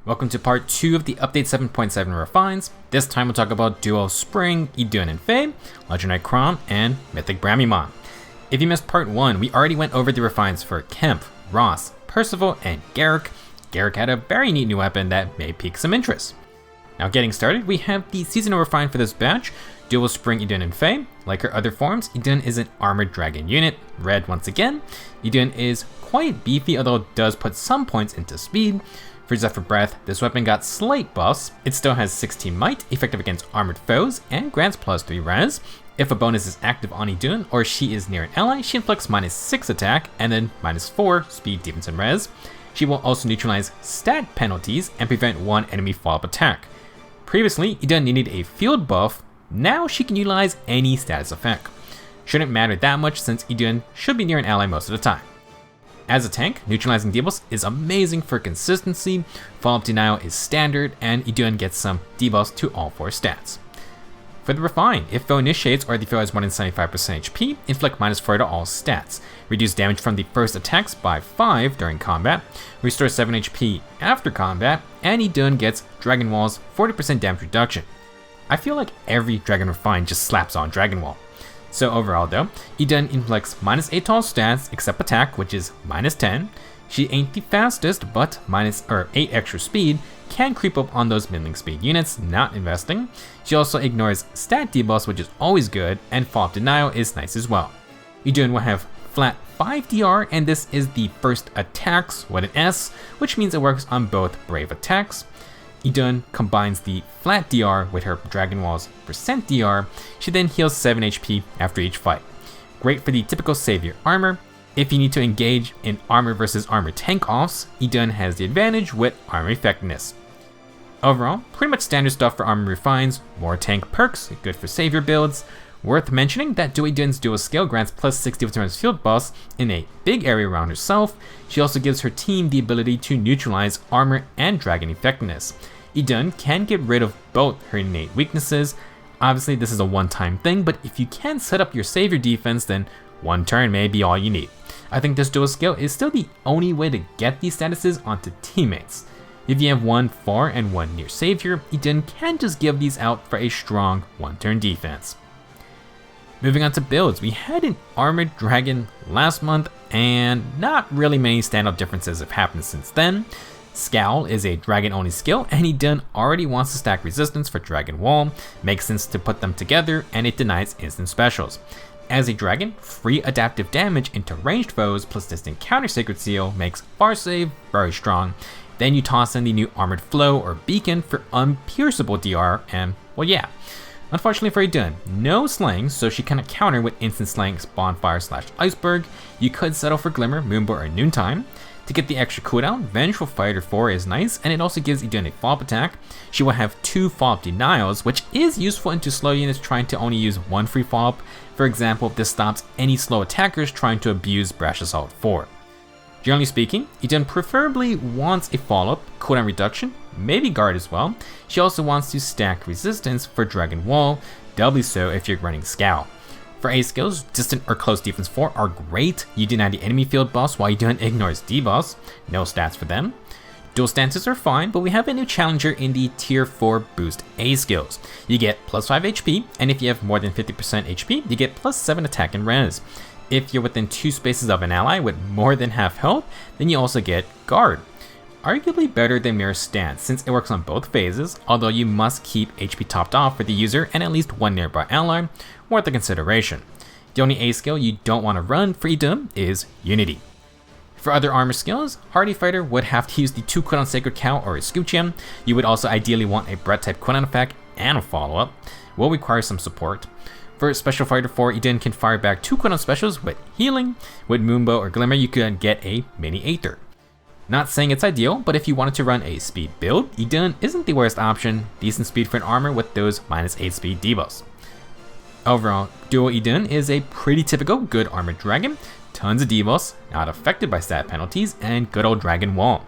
Welcome to part 2 of the update 7.7 refines. This time we'll talk about Duo Spring Idunn and FEH, Legendary Chrom, and Mythic Bramimond. If you missed part 1, we already went over the refines for Kemp, Ross, Percival, and Garrick. Garrick had a very neat new weapon that may pique some interest. Now getting started, we have the seasonal refine for this batch, Duo Spring Idunn and FEH. Like her other forms, Idunn is an armored dragon unit, red once again. Idunn is quite beefy, although it does put some points into speed. For Zephyr Breath, this weapon got slight buffs. It still has 16 might, effective against armored foes, and grants +3 res. If a bonus is active on Idunn or she is near an ally, she inflicts -6 attack and then -4 speed, defense, and res. She will also neutralize stat penalties and prevent one enemy follow-up attack. Previously, Idunn needed a field buff. Now she can utilize any status effect. Shouldn't matter that much since Idunn should be near an ally most of the time. As a tank, neutralizing debuffs is amazing for consistency, follow-up denial is standard, and Idunn gets some debuffs to all 4 stats. For the refine, if foe initiates or the foe has more than 75% HP, inflict -4 to all stats, reduce damage from the first attacks by 5 during combat, restore 7 HP after combat, and Idunn gets Dragon Wall's 40% damage reduction. I feel like every Dragon Refine just slaps on Dragon Wall. So overall though, Idunn inflicts -8 to all stats except attack, which is -10. She ain't the fastest, but 8 extra speed can creep up on those middling speed units, not investing. She also ignores stat debuffs, which is always good, and follow-up denial is nice as well. Idunn will have flat 5 DR, and this is the first attacks with an S, which means it works on both brave attacks. Idunn combines the flat DR with her Dragon Wall's % DR. She then heals 7 HP after each fight. Great for the typical savior armor. If you need to engage in armor versus armor tank offs, Idunn has the advantage with armor effectiveness. Overall, pretty much standard stuff for armor refines, more tank perks, good for savior builds. Worth mentioning that Idunn's dual skill grants +60 with field buffs in a big area around herself. She also gives her team the ability to neutralize armor and dragon effectiveness. Idunn can get rid of both her innate weaknesses. Obviously this is a one-time thing, but if you can set up your savior defense, then one turn may be all you need. I think this dual skill is still the only way to get these statuses onto teammates. If you have one far and one near savior, Idunn can just give these out for a strong one-turn defense. Moving on to builds, we had an armored dragon last month, and not really many standout differences have happened since then. Scowl is a dragon-only skill, and Idunn already wants to stack resistance for Dragon Wall. Makes sense to put them together, and it denies instant specials. As a dragon, free adaptive damage into ranged foes plus distant counter Sacred Seal makes Bar Save very strong. Then you toss in the new Armored Flow or Beacon for unpierceable DR, and well yeah. Unfortunately for Idunn, no slaying, so she cannot counter with instant slaying Bonfire/Iceberg. You could settle for Glimmer, Moonbow, or Noontime. To get the extra cooldown, Vengeful Fighter 4 is nice, and it also gives Idunn a follow-up attack. She will have 2 follow-up denials, which is useful into slow units trying to only use 1 free follow-up. For example, this stops any slow attackers trying to abuse Brash Assault 4. Generally speaking, Idunn preferably wants a follow-up, cooldown reduction, maybe guard as well. She also wants to stack resistance for Dragon Wall, doubly so if you're running Scowl. For A skills, distant or close defense 4 are great. You deny the enemy field buffs while Idunn ignores debuffs. No stats for them. Dual stances are fine, but we have a new challenger in the tier 4 boost A skills. You get +5 HP, and if you have more than 50% HP, you get +7 attack and res. If you're within 2 spaces of an ally with more than half health, then you also get guard. Arguably better than Mirror Stance since it works on both phases, although you must keep HP topped off for the user and at least one nearby ally, worth a consideration. The only A skill you don't want to run for Idunn is Unity. For other armor skills, Hardy Fighter would have to use the 2 cooldown Sacred Cow or Escutium. You would also ideally want a Breath type cooldown effect and a follow-up. Will require some support. For Special Fighter 4, Idunn can fire back 2 cooldown specials with healing. With Moonbow or Glimmer, you could get a mini Aether. Not saying it's ideal, but if you wanted to run a speed build, Idunn isn't the worst option. Decent speed for an armor with those -8 speed debuffs. Overall, Duo Idunn is a pretty typical good armored dragon, tons of debuffs, not affected by stat penalties, and good old Dragon Wall.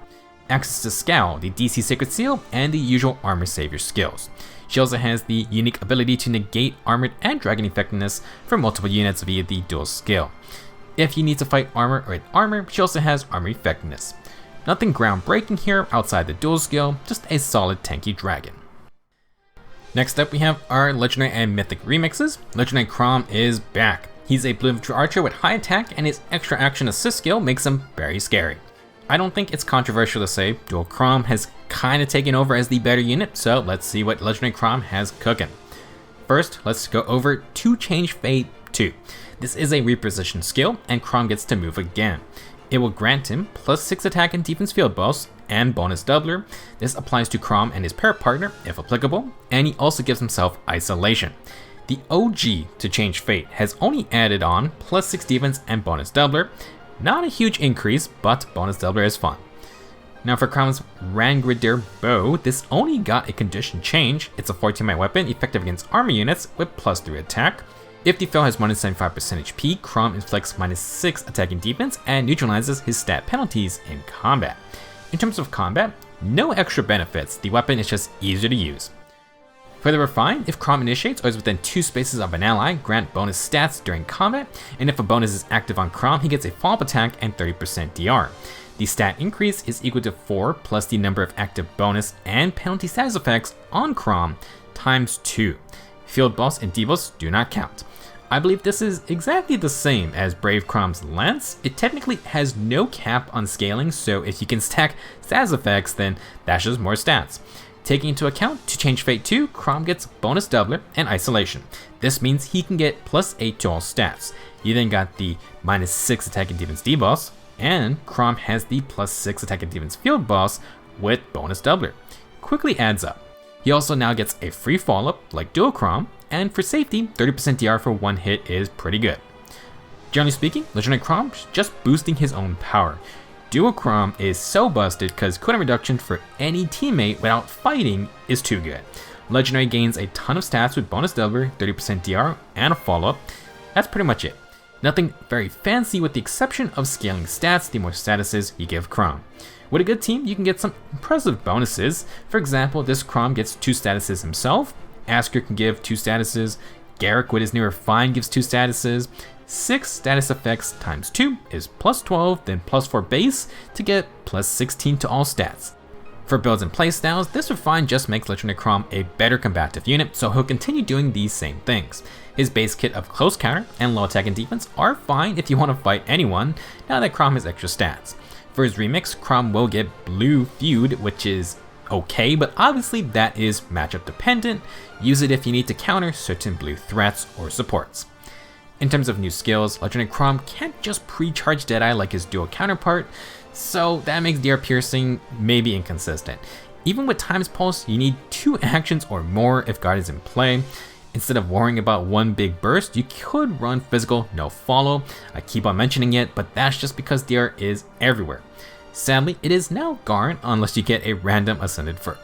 Access to Scowl, the DC Sacred Seal, and the usual armor savior skills. She also has the unique ability to negate armored and dragon effectiveness for multiple units via the dual skill. If you need to fight armor or armor, she also has armor effectiveness. Nothing groundbreaking here outside the dual skill, just a solid tanky dragon. Next up we have our Legendary and Mythic remixes. Legendary Chrom is back. He's a blue infantry archer with high attack, and his extra action assist skill makes him very scary. I don't think it's controversial to say Duo Chrom has kind of taken over as the better unit, so let's see what Legendary Chrom has cooking. First, let's go over to Change Fate 2. This is a reposition skill, and Chrom gets to move again. It will grant him +6 attack and defense field buffs and bonus doubler. This applies to Chrom and his pair partner, if applicable, and he also gives himself isolation. The OG to Change Fate has only added on +6 defense and bonus doubler. Not a huge increase, but bonus doubler is fun. Now for Chrom's Randgridr bow, this only got a condition change. It's a 14-man weapon effective against armor units with +3 attack. If the foe has -75% HP, Chrom inflicts -6 attacking defense and neutralizes his stat penalties in combat. In terms of combat, no extra benefits, the weapon is just easier to use. For the refine, if Chrom initiates or is within 2 spaces of an ally, grant bonus stats during combat, and if a bonus is active on Chrom, he gets a follow-up attack and 30% DR. The stat increase is equal to 4 plus the number of active bonus and penalty status effects on Chrom times 2. Field buffs and debuffs do not count. I believe this is exactly the same as Brave Chrom's Lance. It technically has no cap on scaling, so if you can stack status effects, then that's just more stats. Taking into account, to Change Fate 2, Chrom gets bonus doubler and isolation. This means he can get +8 to all stats. You then got the -6 attack and defense debuffs, and Chrom has the +6 attack and defense field buffs with bonus doubler. Quickly adds up. He also now gets a free follow-up like Duo Chrom, and for safety, 30% DR for one hit is pretty good. Generally speaking, Legendary Chrom is just boosting his own power. Duo Chrom is so busted because cooldown reduction for any teammate without fighting is too good. Legendary gains a ton of stats with bonus doubler, 30% DR, and a follow-up. That's pretty much it. Nothing very fancy with the exception of scaling stats the more statuses you give Chrom. With a good team, you can get some impressive bonuses. For example, this Chrom gets 2 statuses himself, Asker can give 2 statuses, Garrick with his new refine gives 2 statuses, 6 status effects times 2 is +12, then +4 base to get +16 to all stats. For builds and playstyles, this refine just makes Legendary Chrom a better combative unit, so he'll continue doing these same things. His base kit of close counter and low attack and defense are fine if you want to fight anyone, now that Chrom has extra stats. For his remix, Chrom will get Blue Feud, which is okay, but obviously that is matchup dependent. Use it if you need to counter certain blue threats or supports. In terms of new skills, Legendary Chrom can't just pre-charge Deadeye like his dual counterpart, so that makes DR piercing maybe inconsistent. Even with Time's Pulse, you need 2 actions or more if guard is in play. Instead of worrying about one big burst, you could run physical no follow. I keep on mentioning it, but that's just because DR is everywhere. Sadly, it is now gone unless you get a random Ascended Fur.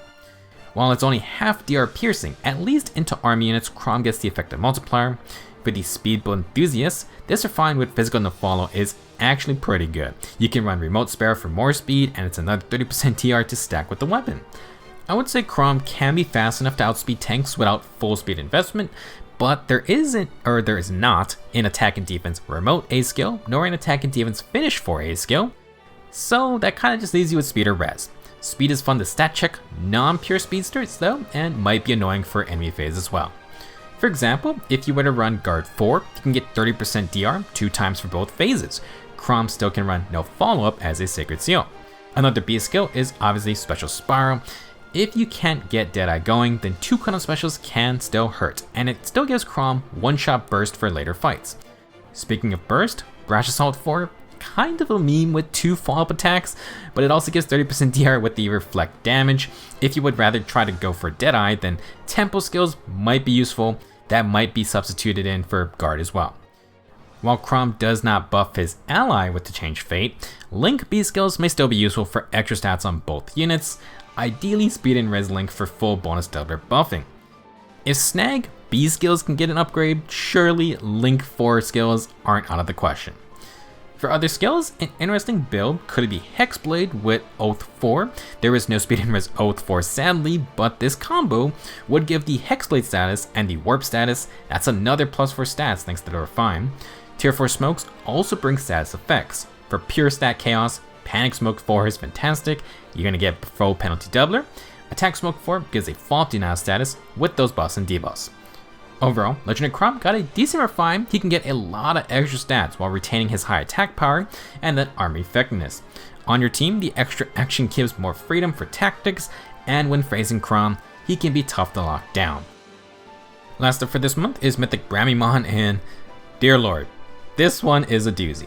While it's only half DR piercing, at least into army units, Chrom gets the effective multiplier. For the speed build enthusiasts, this refine with physical no follow is actually pretty good. You can run remote spare for more speed, and it's another 30% TR to stack with the weapon. I would say Chrom can be fast enough to outspeed tanks without full speed investment, but there is not an attack and defense remote A skill, nor an attack and defense finish for A skill, so that kind of just leaves you with speed or res. Speed is fun to stat check non-pure speedsters though, and might be annoying for enemy phase as well. For example, if you were to run guard 4, you can get 30% DR 2 times for both phases. Chrom still can run no follow-up as a Sacred Seal. Another B skill is obviously Special Spiral. If you can't get Deadeye going, then 2 cooldown specials can still hurt, and it still gives Chrom one-shot burst for later fights. Speaking of burst, Brash Assault 4, kind of a meme with 2 follow-up attacks, but it also gives 30% DR with the reflect damage. If you would rather try to go for Deadeye, then tempo skills might be useful. That might be substituted in for guard as well. While Chrom does not buff his ally with the Change Fate, Link B skills may still be useful for extra stats on both units, ideally speed and res Link for full bonus doubler buffing. If Snag B skills can get an upgrade, surely Link 4 skills aren't out of the question. For other skills, an interesting build could be Hexblade with Oath 4. There is no speed and res Oath 4 sadly, but this combo would give the Hexblade status and the Warp status. That's another +4 stats thanks to the refine. Tier 4 smokes also bring status effects. For pure stat chaos, Panic Smoke 4 is fantastic. You're going to get Foe Penalty Doubler. Attack Smoke 4 gives a Fall Denial status with those buffs and debuffs. Overall, Legendary Chrom got a decent refine. He can get a lot of extra stats while retaining his high attack power and that army effectiveness. On your team, the extra action gives more freedom for tactics, and when facing Chrom, he can be tough to lock down. Last up for this month is Mythic Bramimond, and dear lord, this one is a doozy.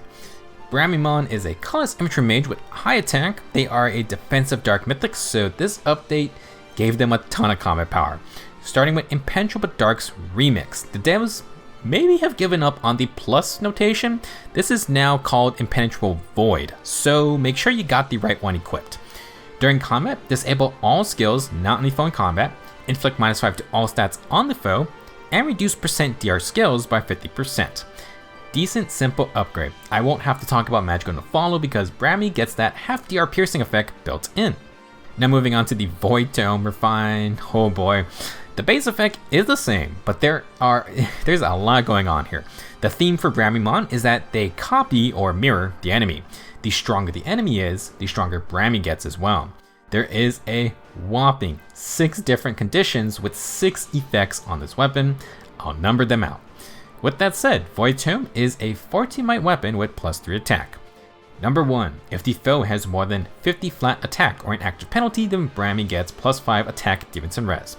Bramimond is a colorless infantry mage with high attack. They are a defensive dark mythic, so this update gave them a ton of combat power. Starting with Impenetrable Dark's remix. The devs maybe have given up on the plus notation. This is now called Impenetrable Void, so make sure you got the right one equipped. During combat, disable all skills not only foe in combat, inflict -5 to all stats on the foe, and reduce %DR skills by 50%. Decent, simple upgrade. I won't have to talk about magic on the follow because Brammy gets that half DR piercing effect built in. Now moving on to the Void Tome refine. Oh boy. The base effect is the same, but there's a lot going on here. The theme for Bramimond is that they copy or mirror the enemy. The stronger the enemy is, the stronger Brammy gets as well. There is a whopping 6 different conditions with 6 effects on this weapon. I'll number them out. With that said, Void Tome is a 14 might weapon with +3 attack. Number 1, if the foe has more than 50 flat attack or an active penalty, then Brammy gets +5 attack, defense, and res.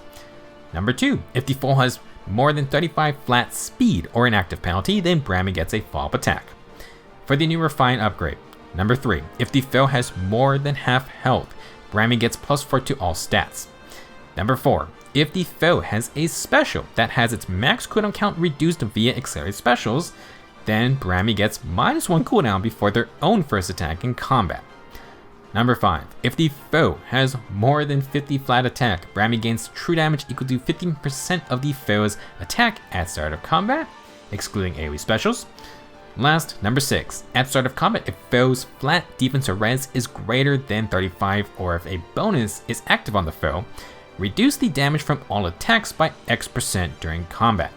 Number 2, if the foe has more than 35 flat speed or an active penalty, then Brammy gets a follow-up attack. For the new refine upgrade. Number 3, if the foe has more than half health, Brammy gets +4 to all stats. Number 4, if the foe has a special that has its max cooldown count reduced via accelerated specials, then Brammy gets -1 cooldown before their own first attack in combat. Number 5, if the foe has more than 50 flat attack, Brammy gains true damage equal to 15% of the foe's attack at start of combat, excluding AoE specials. Last, number 6, at start of combat, if foe's flat defense or res is greater than 35 or if a bonus is active on the foe, reduce the damage from all attacks by X% during combat.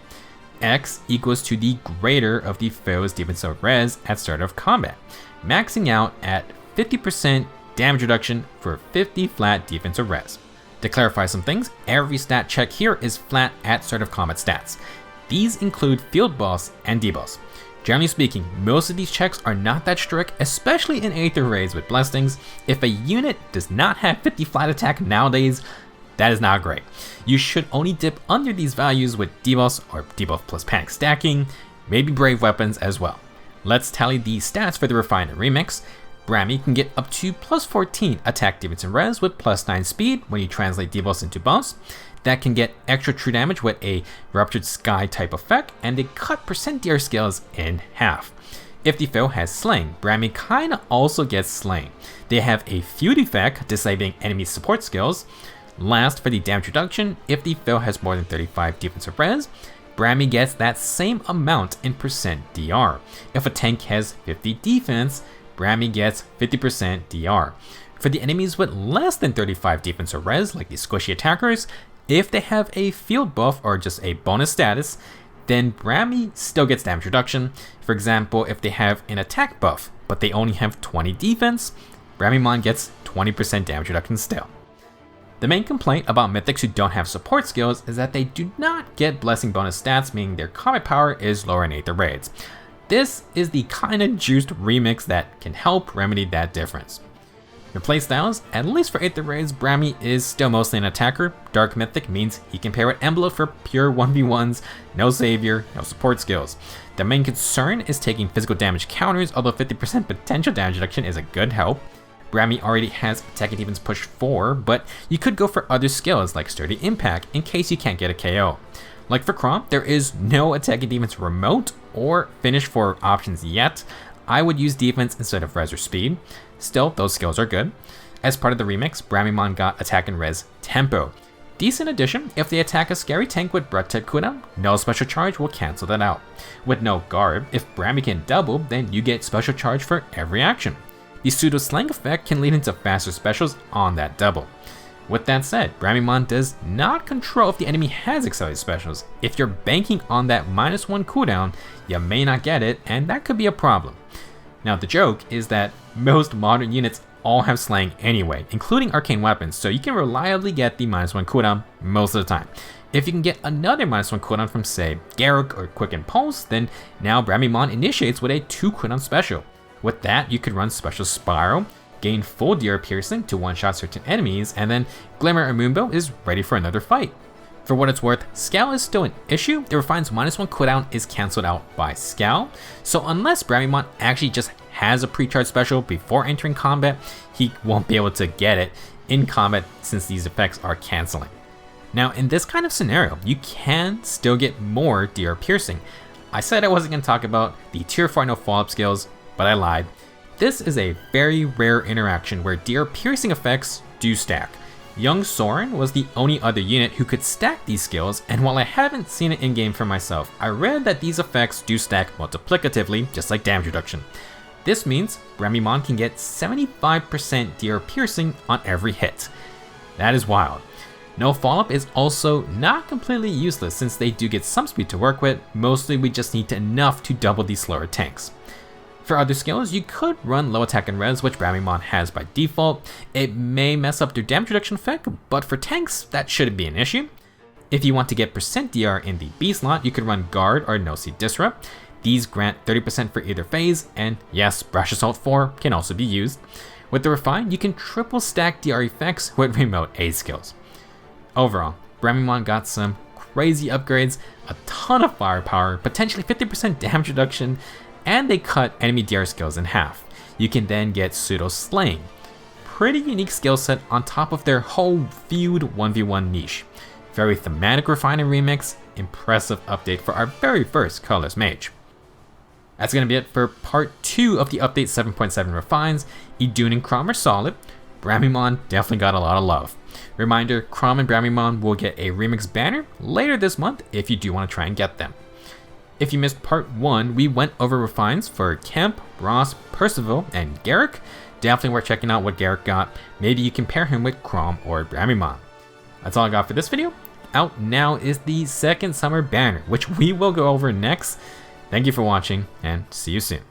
X equals to the greater of the foe's defense or res at start of combat, maxing out at 50% damage reduction for 50 flat defense or res. To clarify some things, every stat check here is flat at start of combat stats. These include field buffs and debuffs. Generally speaking, most of these checks are not that strict, especially in Aether raids with blessings. If a unit does not have 50 flat attack nowadays, that is not great. You should only dip under these values with debuffs or debuff plus panic stacking, maybe brave weapons as well. Let's tally the stats for the Refine and Remix. Brammy can get up to +14 attack, defense, and res with +9 speed when you translate debuffs into buffs. That can get extra true damage with a Ruptured Sky type effect, and they cut %DR skills in half. If the foe has Slaying, Brammy kinda also gets Slaying. They have a Feud effect, disabling enemy support skills. Last, for the damage reduction, if the foe has more than 35 defense or res, Brammy gets that same amount in %DR. If a tank has 50 defense, Brammy gets 50% DR. For the enemies with less than 35 defense or res, like the squishy attackers, if they have a field buff or just a bonus status, then Brammy still gets damage reduction. For example, if they have an attack buff, but they only have 20 defense, Bramimond gets 20% damage reduction still. The main complaint about mythics who don't have support skills is that they do not get blessing bonus stats, meaning their combat power is lower in Aether raids. This is the kinda juiced remix that can help remedy that difference. For playstyles, at least for Aether raids, Brammy is still mostly an attacker. Dark Mythic means he can pair with Embla for pure 1v1s, no savior, no support skills. The main concern is taking physical damage counters, although 50% potential damage reduction is a good help. Brammy already has attack and defense push 4, but you could go for other skills like Sturdy Impact in case you can't get a KO. Like for Chrom, there is no attack and defense remote or finish for options yet. I would use defense instead of res or speed. Still, those skills are good. As part of the remix, Bramimond got attack and res tempo. Decent addition. If they attack a scary tank with breath type cooldown, no special charge will cancel that out. With no guard, if Brammy can double, then you get special charge for every action. The pseudo slang effect can lead into faster specials on that double. With that said, Bramimond does not control if the enemy has accelerated specials. If you're banking on that -1 cooldown, you may not get it, and that could be a problem. Now the joke is that most modern units all have slaying anyway, including arcane weapons, so you can reliably get the -1 cooldown most of the time. If you can get another -1 cooldown from, say, Garruk or Quicken Pulse, then now Bramimond initiates with a 2 cooldown special. With that, you could run Special Spiral, gain full DR piercing to one-shot certain enemies, and then Glimmer Amumbo is ready for another fight. For what it's worth, Scowl is still an issue. The Refine's -1 cooldown is cancelled out by Scowl, so unless Bramimond actually just has a pre-charge special before entering combat, he won't be able to get it in combat since these effects are cancelling. Now in this kind of scenario, you can still get more DR piercing. I said I wasn't going to talk about the tier 4 no follow-up skills, but I lied. This is a very rare interaction where DR piercing effects do stack. Young Soren was the only other unit who could stack these skills, and while I haven't seen it in-game for myself, I read that these effects do stack multiplicatively, just like damage reduction. This means Bramimond can get 75% DR piercing on every hit. That is wild. No follow-up is also not completely useless since they do get some speed to work with, mostly we just need enough to double these slower tanks. For other skills, you could run low attack and res, which Bramimond has by default. It may mess up their damage reduction effect, but for tanks, that shouldn't be an issue. If you want to get % DR in the B slot, you could run Guard or No Seed Disrupt. These grant 30% for either phase, and yes, Brash Assault 4 can also be used. With the Refine, you can triple stack DR effects with remote aid skills. Overall, Bramimond got some crazy upgrades, a ton of firepower, potentially 50% damage reduction, and they cut enemy DR skills in half. You can then get pseudo slaying. Pretty unique skill set on top of their whole feud 1v1 niche. Very thematic Refine and Remix, impressive update for our very first Colorless Mage. That's going to be it for part 2 of the update 7.7 refines. Idunn and Chrom are solid. Bramimond definitely got a lot of love. Reminder, Chrom and Bramimond will get a remix banner later this month if you do want to try and get them. If you missed part 1, we went over refines for Kemp, Ross, Percival, and Garruk. Definitely worth checking out what Garruk got. Maybe you compare him with Chrom or Bramimond. That's all I got for this video. Out now is the second summer banner, which we will go over next. Thank you for watching, and see you soon.